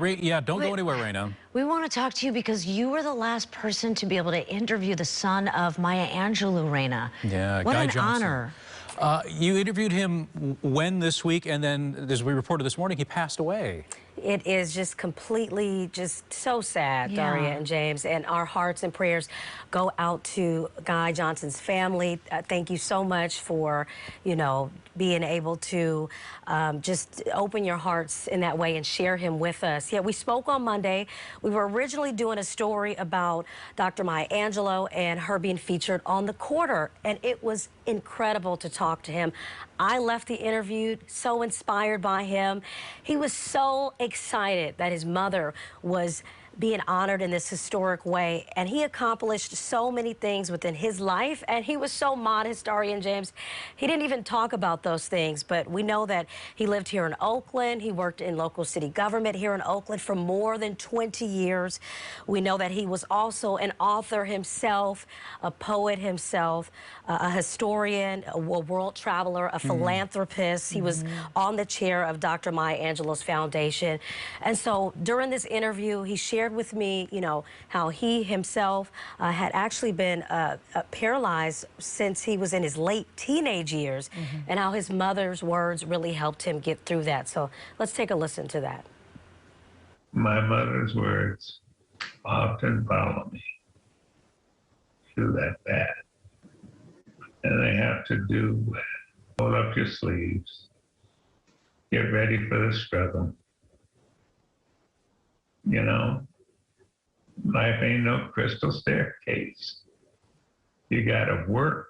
Yeah, don't go anywhere, Reyna. We want to talk to you because you were the last person to be able to interview the son of Maya Angelou, Reyna. Yeah, what Guy an Johnson. honor. You interviewed him when this week, and then, as we reported this morning, he passed away. It is just completely just so sad, Daria and James, and our hearts and prayers go out to Guy Johnson's family. Thank you so much for, being able to just open your hearts in that way and share him with us. Yeah, we spoke on Monday. We were originally doing a story about Dr. Maya Angelou and her being featured on The Quarter, and it was incredible to talk to him. I left the interview so inspired by him. He was so excited that his mother was being honored in this historic way, and he accomplished so many things within his life, and he was so modest, Daria and James. He didn't even talk about those things, but we know that he lived here in Oakland. He worked in local city government here in Oakland for more than 20 years. We know that he was also an author himself, a poet himself, a historian, a world traveler, a philanthropist. He was on the chair of Dr. Maya Angelou's foundation. And so during this interview, he shared with me, how he himself had actually been paralyzed since he was in his late teenage years, and how his mother's words really helped him get through that. So let's take a listen to that. My mother's words often follow me through that bad. And they have to do with roll up your sleeves, get ready for the struggle. Life ain't no crystal staircase. You gotta work.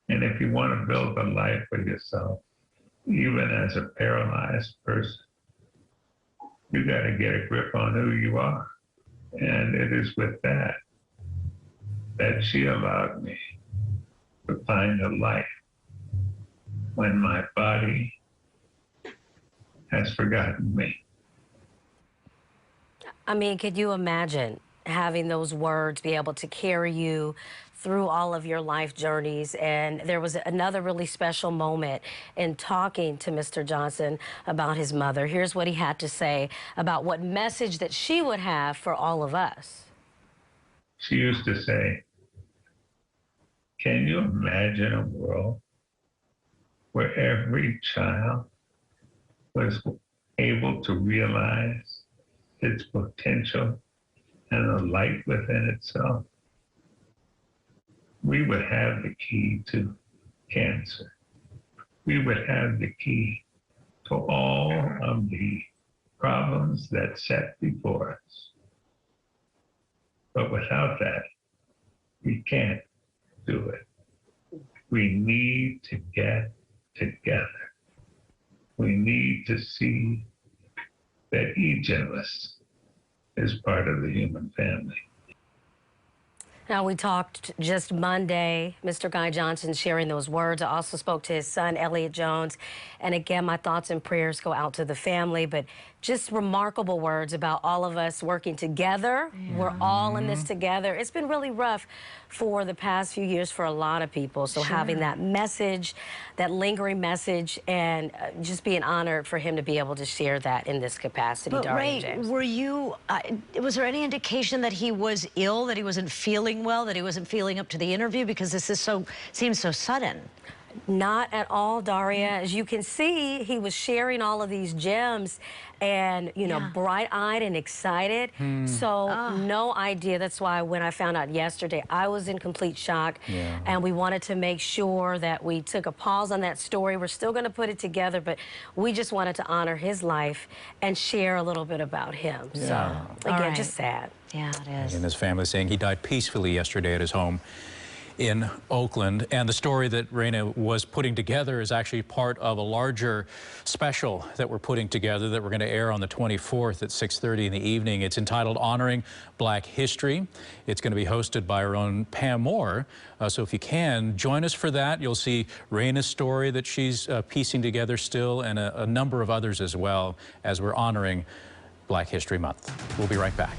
And if you want to build a life for yourself, even as a paralyzed person, you gotta get a grip on who you are. And it is with that she allowed me to find a life when my body has forgotten me. I mean, could you imagine having those words be able to carry you through all of your life journeys? And there was another really special moment in talking to Mr. Johnson about his mother. Here's what he had to say about what message that she would have for all of us. She used to say, can you imagine a world where every child was able to realize its potential and the light within itself? We would have the key to cancer. We would have the key to all of the problems that set before us. But without that, we can't do it. We need to get together. We need to see that each of us is part of the human family. Now, we talked just Monday, Mr. Guy Johnson sharing those words. I also spoke to his son, Elliot Jones. And again, my thoughts and prayers go out to the family, but just remarkable words about all of us working together. Yeah. We're all in this together. It's been really rough for the past few years for a lot of people. So having that message, that lingering message, and just being honored for him to be able to share that in this capacity. But Ray, were you, was there any indication that he was ill, that he wasn't feeling well, that he wasn't feeling up to the interview? Because this is seems so sudden. Not at all, Daria. As you can see, he was sharing all of these gems and, bright-eyed and excited. So no idea. That's why when I found out yesterday, I was in complete shock. Yeah. And we wanted to make sure that we took a pause on that story. We're still going to put it together, but we just wanted to honor his life and share a little bit about him. Yeah. So, again, just sad. Yeah, it is. And his family saying he died peacefully yesterday at his home in Oakland. And the story that Reyna was putting together is actually part of a larger special that we're putting together that we're going to air on the 24th at 6:30 in the evening. It's entitled Honoring Black History. It's going to be hosted by our own Pam Moore. So if you can, join us for that. You'll see Reyna's story that she's piecing together still, and a number of others as well, as we're honoring Black History Month. We'll be right back.